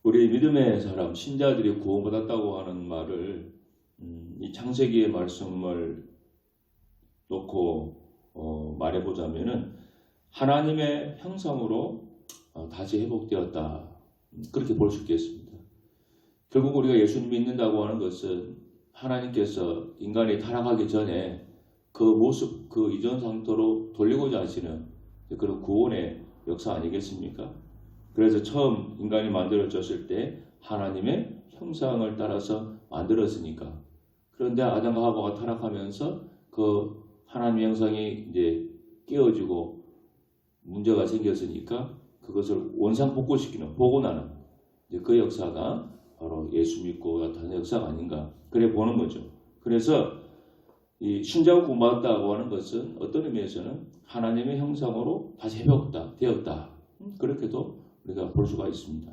우리 믿음의 사람, 신자들이 구원받았다고 하는 말을 이 창세기의 말씀을 놓고 말해보자면은 하나님의 형상으로 다시 회복되었다. 그렇게 볼 수 있겠습니다. 결국 우리가 예수님 믿는다고 하는 것은 하나님께서 인간이 타락하기 전에 그 모습, 그 이전 상태로 돌리고자 하시는 그런 구원의 역사 아니겠습니까? 그래서 처음 인간이 만들어졌을 때 하나님의 형상을 따라서 만들었으니까. 그런데 아담과 하와가 타락하면서 그 하나님의 형상이 이제 깨어지고 문제가 생겼으니까 그것을 원상복구시키는, 복원하는 그 역사가 바로 예수 믿고 나타나는 역사가 아닌가 그래 보는 거죠. 그래서 이 신자가 구원받았다고 하는 것은 어떤 의미에서는 하나님의 형상으로 다시 회복되었다. 그렇게도 우리가 볼 수가 있습니다.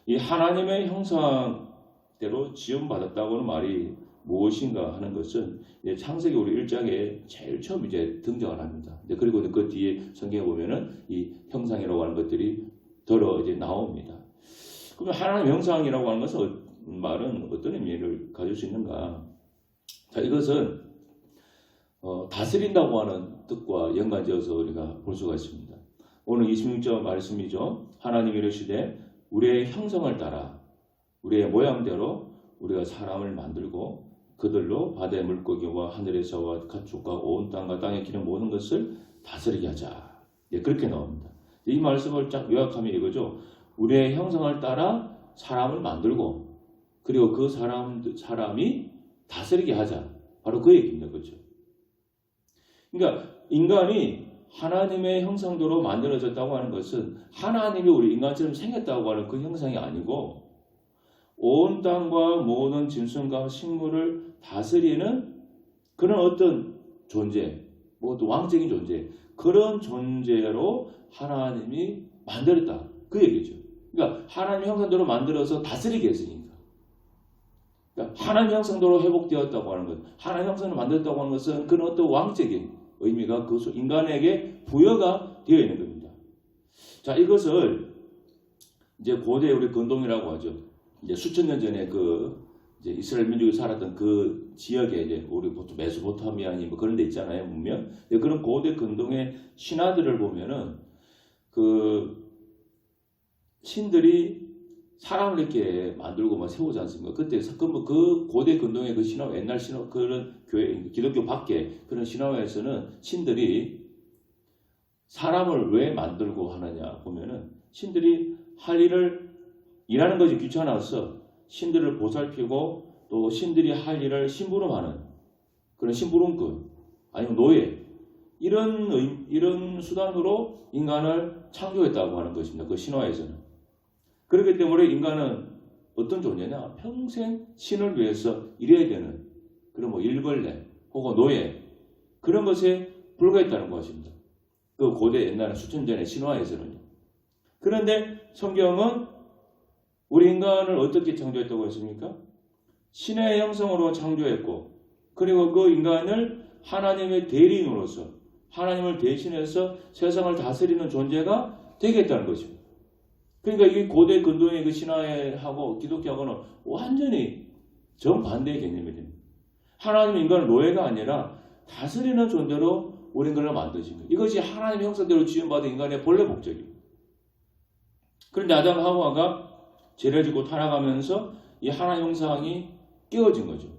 이 하나님의 형상대로 지음받았다고 하는 말이 무엇인가 하는 것은 창세기 우리 1장에 제일 처음 이제 등장을 합니다. 그리고 그 뒤에 성경에 보면은 이 형상이라고 하는 것들이 더러 이제 나옵니다. 그럼 하나님의 형상이라고 하는 것은 말은 어떤 의미를 가질 수 있는가? 자, 이것은 다스린다고 하는 뜻과 연관지어서 우리가 볼 수가 있습니다. 오늘 26절 말씀이죠. 하나님이 이르시되 우리의 형상을 따라 우리의 모양대로 우리가 사람을 만들고 그들로 바다의 물고기와 하늘의 새와 가축과 온 땅과 땅에 기는 모든 것을 다스리게 하자. 그렇게 나옵니다. 이 말씀을 쫙 요약하면 이거죠. 우리의 형상을 따라 사람을 만들고 그리고 그 사람이 다스리게 하자. 바로 그 얘기입니다. 그렇죠? 그러니까 인간이 하나님의 형상대로 만들어졌다고 하는 것은 하나님이 우리 인간처럼 생겼다고 하는 그 형상이 아니고 온 땅과 모든 짐승과 식물을 다스리는 그런 어떤 존재, 또 왕적인 존재, 그런 존재로 하나님이 만들었다. 그 얘기죠. 그러니까 하나님의 형상대로 만들어서 다스리게 했으니까. 그러니까 하나님의 형상대로 회복되었다고 하는 것, 하나님의 형상으로 만들었다고 하는 것은 그런 어떤 왕적인 의미가 그 인간에게 부여가 되어 있는 겁니다. 자, 이것을 이제 고대 우리 근동이라고 하죠. 이제 수천 년 전에 이제 이스라엘 민족이 살았던 그 지역에 이제 우리 보통 메소포타미아니 뭐 그런 데 있잖아요, 문명. 그런 고대 근동의 신화들을 보면은 그 신들이 사람을 이렇게 만들고 막 세우지 않습니까? 그때 그 고대 근동의 그 신화, 옛날 신화, 그런 교회, 기독교 밖에 그런 신화에서는 신들이 사람을 왜 만들고 하느냐 보면은 신들이 할 일을 일하는 것이 귀찮아서 신들을 보살피고 또 신들이 할 일을 심부름하는 그런 심부름꾼 아니면 노예 이런 수단으로 인간을 창조했다고 하는 것입니다. 그 신화에서는. 그렇기 때문에 인간은 어떤 존재냐? 평생 신을 위해서 일해야 되는 그런 일벌레 혹은 노예 그런 것에 불과했다는 것입니다. 그 고대 옛날 수천 전의 신화에서는요. 그런데 성경은 우리 인간을 어떻게 창조했다고 했습니까? 신의 형상으로 창조했고 그리고 그 인간을 하나님의 대리인으로서 하나님을 대신해서 세상을 다스리는 존재가 되겠다는 것입니다. 그러니까 이 고대 근동의 그 신화하고 기독교하고는 완전히 정반대의 개념이 됩니다. 하나님은 인간을 노예가 아니라 다스리는 존재로 우리 인간을 만드신 거예요. 이것이 하나님의 형상대로 지음받은 인간의 본래 목적입니다. 그런데 아담 하와가 죄를 짓고 타락하면서 이 하나님의 형상이 깨어진 거죠.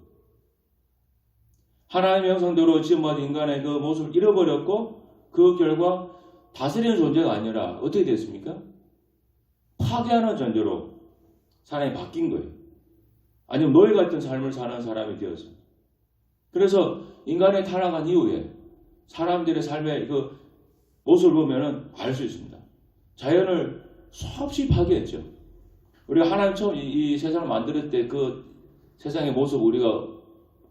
하나님의 형상대로 지음받은 인간의 그 모습을 잃어버렸고 그 결과 다스리는 존재가 아니라 어떻게 됐습니까? 파괴하는 존재로 사람이 바뀐 거예요. 아니면 노예 같은 삶을 사는 사람이 되었습니다. 그래서 인간이 타락한 이후에 사람들의 삶의 그 모습을 보면 알 수 있습니다. 자연을 수없이 파괴했죠. 우리가 하나님 처음 이 세상을 만들 때 그 세상의 모습 우리가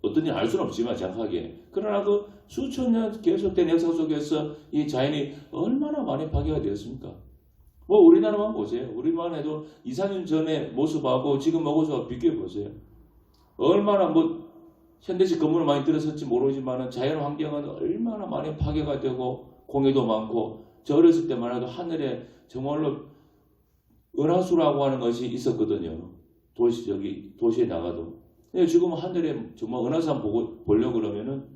어떤지 알 수는 없지만 정확하게. 그러나 그 수천 년 계속된 역사 속에서 이 자연이 얼마나 많이 파괴가 되었습니까? 우리나라만 보세요. 우리만 해도 2, 3년 전의 모습하고 지금 모습하고 비교해 보세요. 얼마나 현대식 건물을 많이 들었을지 모르지만 자연 환경은 얼마나 많이 파괴가 되고 공해도 많고 저 어렸을 때만 해도 하늘에 정말로 은하수라고 하는 것이 있었거든요. 도시에 나가도. 근데 지금은 하늘에 정말 은하수 한번 보려고 그러면은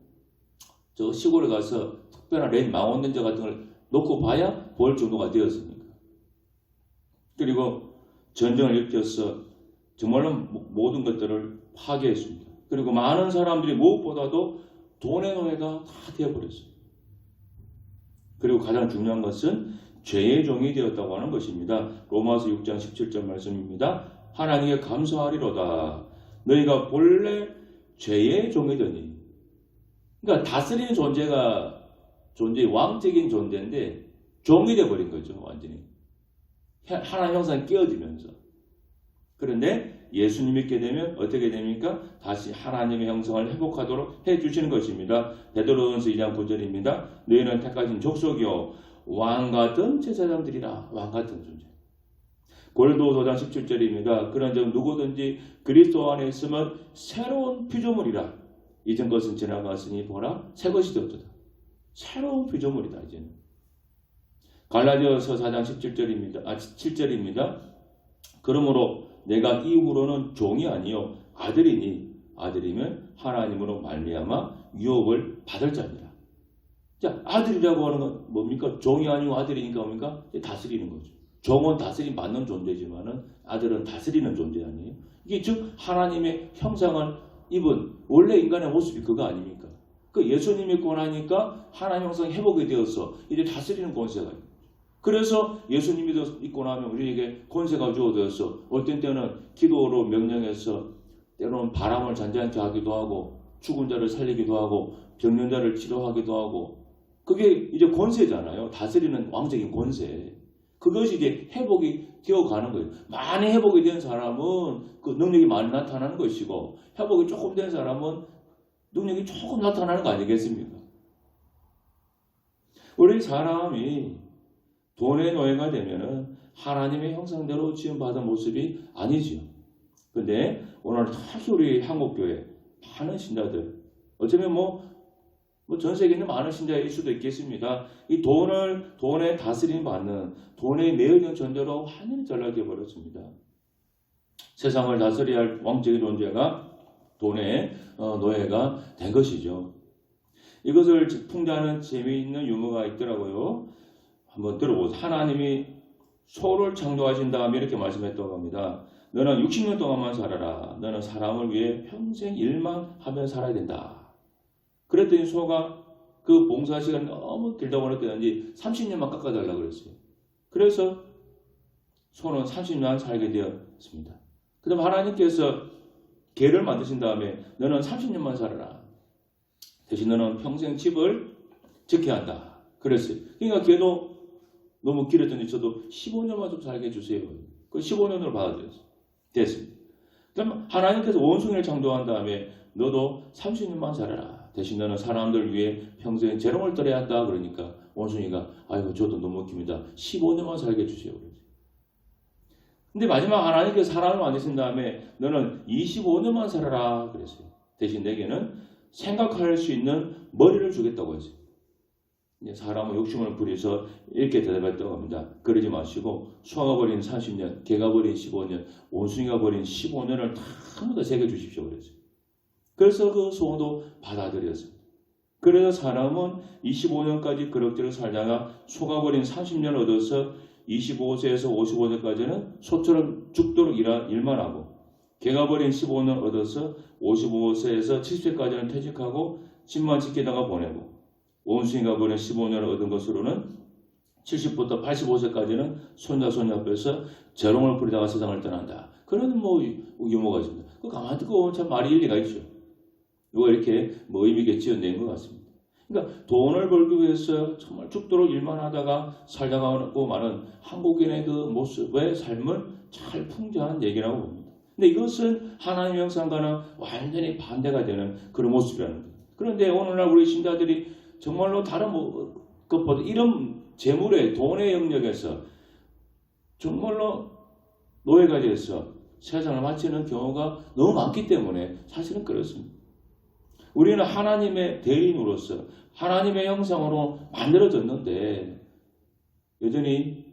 저 시골에 가서 특별한 망원렌즈 같은 걸 놓고 봐야 볼 정도가 되었으니까. 그리고 전쟁을 일으켜서 정말로 모든 것들을 파괴했습니다. 그리고 많은 사람들이 무엇보다도 돈의 노예가 다 되어버렸어요. 그리고 가장 중요한 것은 죄의 종이 되었다고 하는 것입니다. 로마서 6장 17절 말씀입니다. 하나님께 감사하리로다. 너희가 본래 죄의 종이더니. 그러니까 다스리는 존재의 왕적인 존재인데 종이 되어버린 거죠. 완전히. 하나님 형상에 끼어들면서. 그런데 예수님 믿게 되면 어떻게 됩니까? 다시 하나님의 형상을 회복하도록 해주시는 것입니다. 베드로전서 2장 9절입니다. 너희는 택하신 족속이요 왕같은 제사장들이라. 왕같은 존재. 고린도후서 5장 17절입니다. 그런즉 누구든지 그리스도 안에 있으면 새로운 피조물이라. 이전 것은 지나갔으니 보라 새 것이 되었도다. 새로운 피조물이다. 이제는. 갈라디아서 4장 7절입니다. 그러므로 내가 이후로는 종이 아니요 아들이니 아들이면 하나님으로 말미암아 유업을 받을 자니라. 자, 아들이라고 하는 건 뭡니까? 종이 아니고 아들이니까 뭡니까? 다스리는 거죠. 종은 다스림 받는 존재지만은 아들은 다스리는 존재 아니에요. 이게 즉 하나님의 형상을 입은 원래 인간의 모습이 그거 아닙니까? 그 예수님 믿고 나니까 하나님 형상 회복이 되어서 이제 다스리는 권세가 있어요. 그래서 예수님이 믿고 나면 우리에게 권세가 주어져서 어떤 때는 기도로 명령해서 때로는 바람을 잔잔케 하기도 하고 죽은 자를 살리기도 하고 병든 자를 치료하기도 하고 그게 이제 권세잖아요. 다스리는 왕적인 권세. 그것이 이제 회복이 되어가는 거예요. 많이 회복이 된 사람은 그 능력이 많이 나타나는 것이고 회복이 조금 된 사람은 능력이 조금 나타나는 거 아니겠습니까? 우리 사람이 돈의 노예가 되면은 하나님의 형상대로 지음받은 모습이 아니지요. 근데 오늘 특히 우리 한국교회 많은 신자들, 어쩌면 전 세계에 있는 많은 신자일 수도 있겠습니다. 이 돈에 다스림 받는, 돈에 매여있는 존재로 완전히 전락해 버렸습니다. 세상을 다스려야 할 왕적인 존재가 돈의 노예가 된 것이죠. 이것을 풍자하는 재미있는 유머가 있더라고요. 한번 들어보세요. 하나님이 소를 창조하신 다음에 이렇게 말씀했다고 합니다. 너는 60년 동안만 살아라. 너는 사람을 위해 평생 일만 하며 살아야 된다. 그랬더니 소가 그 봉사 시간이 너무 길다고 그랬더니 30년만 깎아달라고 그랬어요. 그래서 소는 30년 살게 되었습니다. 그 다음 하나님께서 개를 만드신 다음에 너는 30년만 살아라. 대신 너는 평생 집을 지켜야 한다. 그랬어요. 그러니까 개도 너무 길었더니 저도 15년만 좀 살게 해주세요. 그 15년으로 받아들였어요. 됐습니다. 그럼 하나님께서 원숭이를 창조한 다음에 너도 30년만 살아라. 대신 너는 사람들 위해 평생 재롱을 떨어야 한다. 그러니까 원숭이가 아이고 저도 너무 웃깁니다. 15년만 살게 해주세요. 근데 마지막 하나님께서 사람을 만드신 다음에 너는 25년만 살아라. 그랬어요. 대신 내게는 생각할 수 있는 머리를 주겠다고 했어요. 사람은 욕심을 부려서 이렇게 대답했다고 합니다. 그러지 마시고 소가 버린 30년, 개가 버린 15년, 원숭이가 버린 15년을 전부 다 새겨 주십시오. 그랬어요. 그래서 그 소도 받아들였어요. 그래서 사람은 25년까지 그럭저럭 살다가 소가 버린 30년을 얻어서 25세에서 55세까지는 소처럼 죽도록 일만 하고 개가 버린 15년 얻어서 55세에서 70세까지는 퇴직하고 집만 지키다가 보내고 원숭이가 버린 15년을 얻은 것으로는 70부터 85세까지는 손자 손녀 앞에서 재롱을 부리다가 세상을 떠난다. 그런 유머가 있습니다. 그 가만히 듣고 참 말이 일리가 있죠. 이거 이렇게 의미 있게 지어낸 것 같습니다. 그러니까 돈을 벌기 위해서 정말 죽도록 일만 하다가 살다가고 마는 한국인의 그 모습의 삶을 잘 풍자한 얘기라고 봅니다. 근데 이것은 하나님의 형상과는 완전히 반대가 되는 그런 모습이라는 거예요. 그런데 오늘날 우리 신자들이 정말로 다른 것보다 이런 재물의 돈의 영역에서 정말로 노예가 돼서 세상을 마치는 경우가 너무 많기 때문에 사실은 그렇습니다. 우리는 하나님의 대리인으로서 하나님의 형상으로 만들어졌는데 여전히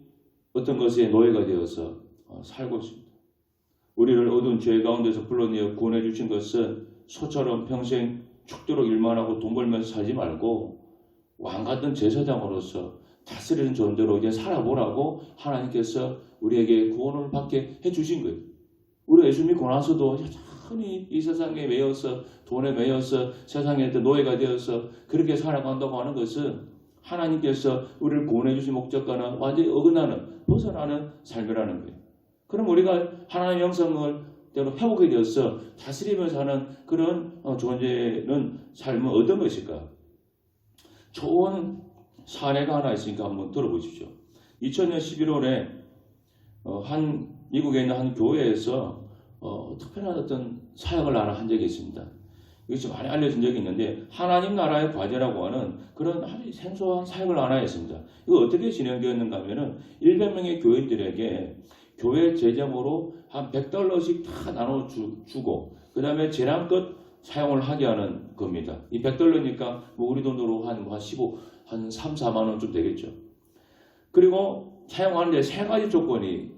어떤 것에 노예가 되어서 살고 있습니다. 우리를 어두운 죄 가운데서 불러내어 구원해 주신 것은 소처럼 평생 죽도록 일만 하고 돈 벌면서 살지 말고 왕 같은 제사장으로서 다스리는 존재로 이제 살아보라고 하나님께서 우리에게 구원을 받게 해주신 거예요. 우리 예수 믿고 나서도 여전히 이 세상에 매여서 돈에 매여서 세상에 노예가 되어서 그렇게 살아간다고 하는 것은 하나님께서 우리를 구원해 주신 목적과는 완전히 어긋나는 벗어나는 삶이라는 거예요. 그럼 우리가 하나님의 영성을 회복하게 되어서 다스리면서 사는 그런 존재는 삶은 어떤 것일까? 좋은 사례가 하나 있으니까 한번 들어보십시오. 2000년 11월에 미국에 있는 한 교회에서 특별한 어떤 사역을 하나 한 적이 있습니다. 이것이 많이 알려진 적이 있는데 하나님 나라의 과제라고 하는 그런 아주 생소한 사역을 하나 했습니다. 이거 어떻게 진행되었는가 하면은 100명의 교인들에게 교회 재정으로 한 $100씩 다 나눠주고 그 다음에 재량껏 사용을 하게 하는 겁니다. 이 $100니까 뭐 우리 돈으로 한 3, 4만 원쯤 되겠죠. 그리고 사용하는데 세 가지 조건이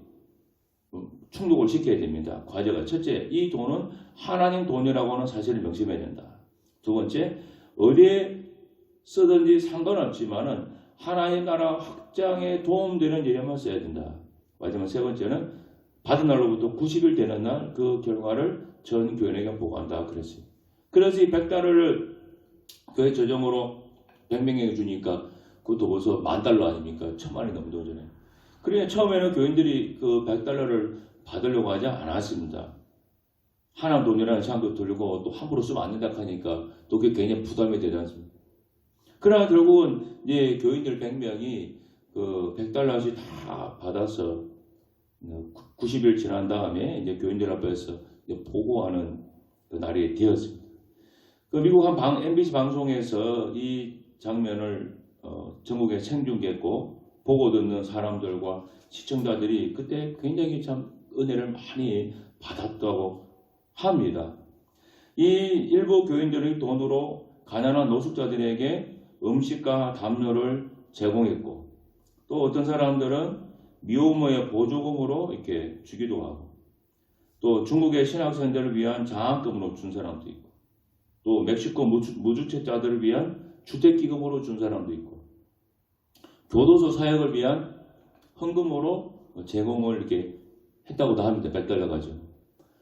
충족을 시켜야 됩니다. 과제가 첫째, 이 돈은 하나님 돈이라고 하는 사실을 명심해야 된다. 두 번째, 어디에 쓰든지 상관없지만은 하나님 나라 확장에 도움되는 일에만 써야 된다. 마지막 세 번째는 받은 날로부터 90일 되는 날 그 결과를 전 교인에게 보고한다 그랬어요. 그래서 이 $100를 교회 재정으로 100명에게 주니까 그것도 벌써 $10,000 아닙니까? 1,000만이 넘는 거잖아요. 그러니까 처음에는 교인들이 그 $100를 받으려고 하지 않았습니다. 하나님 돈이라는 생각도 들고 또 함부로 쓰면 안 된다 하니까 또 그게 굉장히 부담이 되지 않습니까? 그러나 결국은 이제 교인들 100명이 그 $100씩 다 받아서 90일 지난 다음에 이제 교인들 앞에서 이제 보고하는 그 날이 되었습니다. 그 미국 한 MBC 방송에서 이 장면을 전국에 생중계했고 보고 듣는 사람들과 시청자들이 그때 굉장히 참 은혜를 많이 받았다고 합니다. 이 일부 교인들의 돈으로 가난한 노숙자들에게 음식과 담요를 제공했고 또 어떤 사람들은 미혼모의 보조금으로 이렇게 주기도 하고 또 중국의 신학생들을 위한 장학금으로 준 사람도 있고 또 멕시코 무주택자들을 위한 주택기금으로 준 사람도 있고 교도소 사역을 위한 헌금으로 제공을 이렇게 했다고도 합니다. $100 가지고.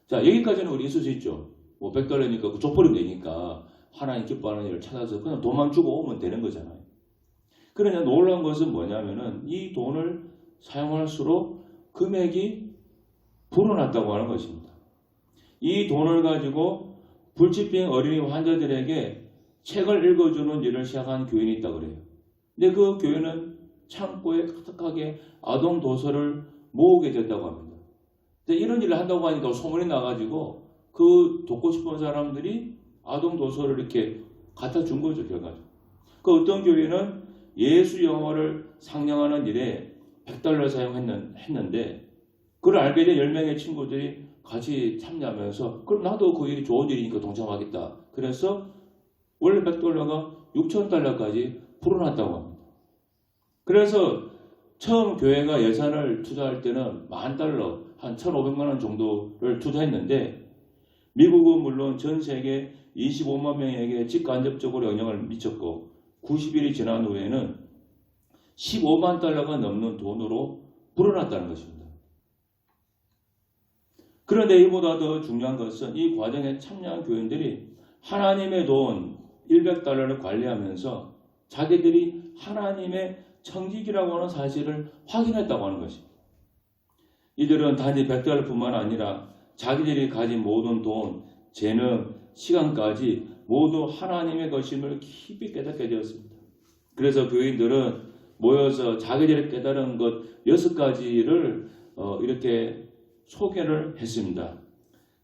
자, 여기까지는 우리 있을 수 있죠. 뭐 $100니까 족보름 되니까 하나님 기뻐하는 일을 찾아서 그냥 돈만 주고 오면 되는 거잖아요. 그러나 놀라운 것은 뭐냐면은 이 돈을 사용할수록 금액이 불어났다고 하는 것입니다. 이 돈을 가지고 불치병 어린이 환자들에게 책을 읽어주는 일을 시작한 교인이 있다고 그래요. 근데 그 교인은 창고에 가득하게 아동 도서를 모으게 됐다고 합니다. 근데 이런 일을 한다고 하니까 소문이 나가지고 그 돕고 싶은 사람들이 아동 도서를 이렇게 갖다 준 거죠, 결과적으로. 그 어떤 교인은 예수 영어를 상영하는 일에 $100 사용했는데 그걸 알게 된 10명의 친구들이 같이 참여하면서 그럼 나도 그 일이 좋은 일이니까 동참하겠다. 그래서 원래 $100가 $6,000까지 불어났다고 합니다. 그래서 처음 교회가 예산을 투자할 때는 $10,000, 한 1,500만 원 정도를 투자했는데 미국은 물론 전 세계 25만 명에게 직간접적으로 영향을 미쳤고 90일이 지난 후에는 $15만 넘는 돈으로 불어났다는 것입니다. 그런데 이보다 더 중요한 것은 이 과정에 참여한 교인들이 하나님의 돈 100달러를 관리하면서 자기들이 하나님의 청직이라고 하는 사실을 확인했다고 하는 것입니다. 이들은 단지 $100뿐만 아니라 자기들이 가진 모든 돈, 재능, 시간까지 모두 하나님의 것임을 깊이 깨닫게 되었습니다. 그래서 교인들은 모여서 자기들이 깨달은 것 6가지를 이렇게 소개를 했습니다.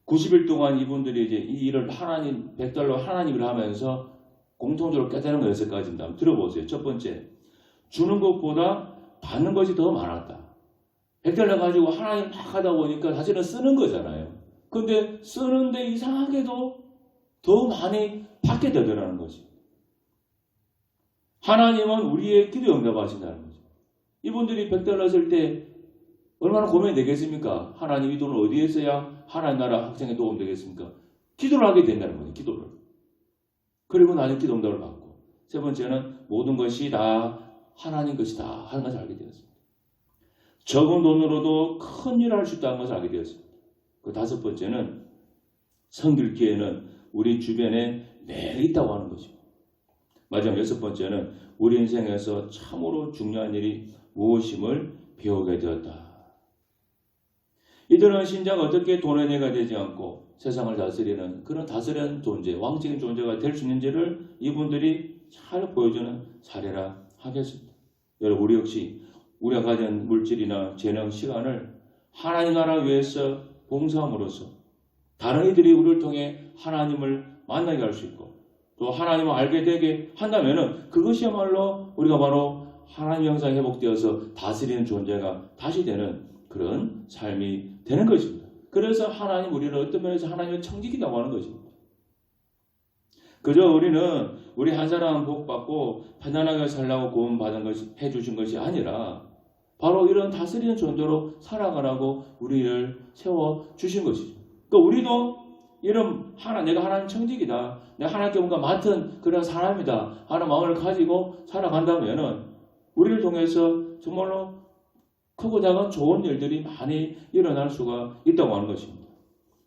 90일 동안 이분들이 이제 이 일을 하나님, $100 하나님을 하면서 공통적으로 깨달은 것 6가지입니다. 한번 들어보세요. 첫 번째, 주는 것보다 받는 것이 더 많았다. $100 가지고 하나님 막 하다 보니까 사실은 쓰는 거잖아요. 근데 쓰는데 이상하게도 더 많이 받게 되더라는 거지. 하나님은 우리의 기도 응답하신다는 거죠. 이분들이 $100 쓸 때 얼마나 고민이 되겠습니까? 하나님 이 돈을 어디에 써야 하나님 나라 확장에 도움 되겠습니까? 기도를 하게 된다는 거예요. 기도를. 그리고 나중에 기도 응답을 받고. 세 번째는 모든 것이 다 하나님 것이다 하는 것을 알게 되었습니다. 적은 돈으로도 큰 일을 할 수 있다는 것을 알게 되었습니다. 그 다섯 번째는 섬길 기회는 우리 주변에 매일 있다고 하는 것입니다. 마지막 여섯 번째는 우리 인생에서 참으로 중요한 일이 무엇임을 배우게 되었다. 이들은 신자가 어떻게 돈의 내가 되지 않고 세상을 다스리는 그런 다스리는 존재, 왕적인 존재가 될 수 있는지를 이분들이 잘 보여주는 사례라 하겠습니다. 여러분, 우리 역시 우리가 가진 물질이나 재능, 시간을 하나님 나라 위해서 봉사함으로써 다른 이들이 우리를 통해 하나님을 만나게 할 수 있고 또 하나님을 알게 되게 한다면은 그것이야말로 우리가 바로 하나님 형상이 회복되어서 다스리는 존재가 다시 되는 그런 삶이 되는 것입니다. 그래서 하나님 우리를 어떤 면에서 하나님의 청지기라고 하는 것입니다. 그저 우리는 우리 한 사람 복 받고 편안하게 살라고 구원받은 것이 해주신 것이 아니라 바로 이런 다스리는 존재로 살아가라고 우리를 세워주신 것이죠. 그러니까 우리도 이런 내가 하나님 청지기다. 내가 하나님께 뭔가 맡은 그런 사람이다 하는 마음을 가지고 살아간다면은 우리를 통해서 정말로 크고 작은 좋은 일들이 많이 일어날 수가 있다고 하는 것입니다.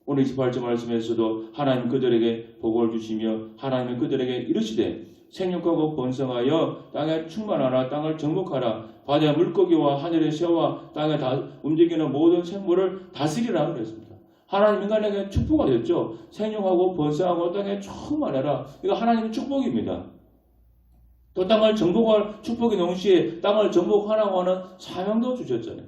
오늘 28절 말씀에서도 하나님 그들에게 복을 주시며 하나님은 그들에게 이르시되 생육하고 번성하여 땅에 충만하라. 땅을 정복하라. 바다의 물고기와 하늘의 새와 땅에 다 움직이는 모든 생물을 다스리라 그랬습니다. 하나님 인간에게 축복가 됐죠. 생육하고 번성하고 땅에 충만하라. 이거 하나님의 축복입니다. 또 땅을 정복할 축복의 동시에 땅을 정복하라고 하는 사명도 주셨잖아요.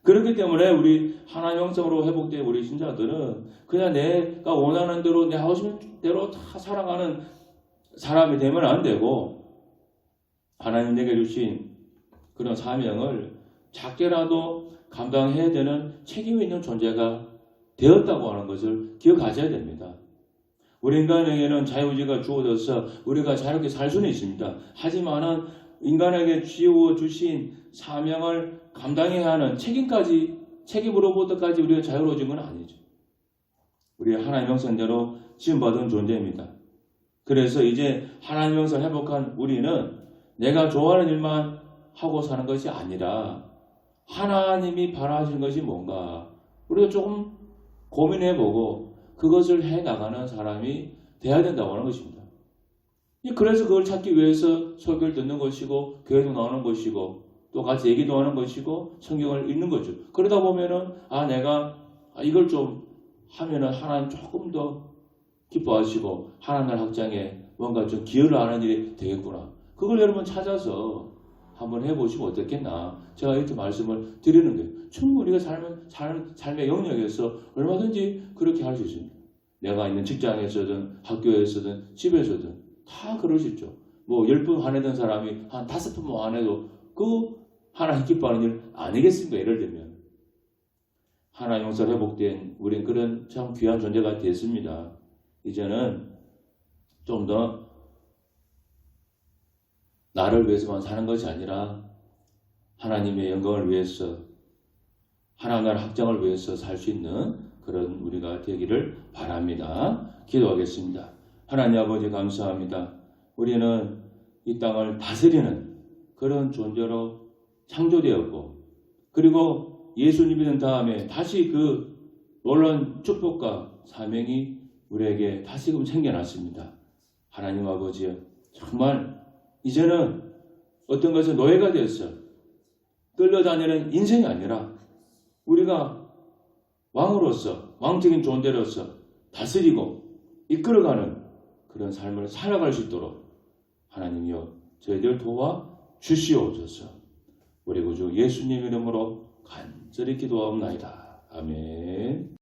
그렇기 때문에 우리 하나님 형상으로 회복된 우리 신자들은 그냥 내가 원하는 대로 내 하고 싶은 대로 다 살아가는 사람이 되면 안 되고 하나님 내게 주신 그런 사명을 작게라도 감당해야 되는 책임이 있는 존재가 되었다고 하는 것을 기억하셔야 됩니다. 우리 인간에게는 자유의지가 주어져서 우리가 자유롭게 살 수는 있습니다. 하지만은 인간에게 주어주신 사명을 감당해야 하는 책임으로부터까지 우리가 자유로워진 건 아니죠. 우리 하나님 형상대로 지음받은 존재입니다. 그래서 이제 하나님 형상 회복한 우리는 내가 좋아하는 일만 하고 사는 것이 아니라 하나님이 바라시는 것이 뭔가 우리가 조금 고민해보고 그것을 해나가는 사람이 돼야 된다고 하는 것입니다. 그래서 그걸 찾기 위해서 설교를 듣는 것이고 교회도 나오는 것이고 또 같이 얘기도 하는 것이고 성경을 읽는 거죠. 그러다 보면은 내가 이걸 좀 하면은 하나님 조금 더 기뻐하시고 하나님 확장에 뭔가 좀 기여를 하는 일이 되겠구나. 그걸 여러분 찾아서 한번 해보시면 어떻겠나. 제가 이렇게 말씀을 드리는 거예요. 충분히 우리가 삶의 영역에서 얼마든지 그렇게 할 수 있습니다. 내가 있는 직장에서든 학교에서든 집에서든 다 그럴 수 있죠. 뭐 10분 화내던 사람이 한 5분 화내도 그 하나님 기뻐하는 일 아니겠습니까? 예를 들면 하나님 형상 회복된 우린 그런 참 귀한 존재가 됐습니다. 이제는 좀 더 나를 위해서만 사는 것이 아니라 하나님의 영광을 위해서 하나님 나라 확장을 위해서 살 수 있는 그런 우리가 되기를 바랍니다. 기도하겠습니다. 하나님 아버지 감사합니다. 우리는 이 땅을 다스리는 그런 존재로 창조되었고 그리고 예수님 믿은 다음에 다시 그 놀라운 축복과 사명이 우리에게 다시금 생겨났습니다. 하나님 아버지 정말 이제는 어떤 것은 노예가 되었어. 끌려다니는 인생이 아니라 우리가 왕으로서 왕적인 존재로서 다스리고 이끌어가는 그런 삶을 살아갈 수 있도록 하나님이여 저희들 도와 주시옵소서. 우리 구주 예수님 이름으로 간절히 기도하옵나이다. 아멘.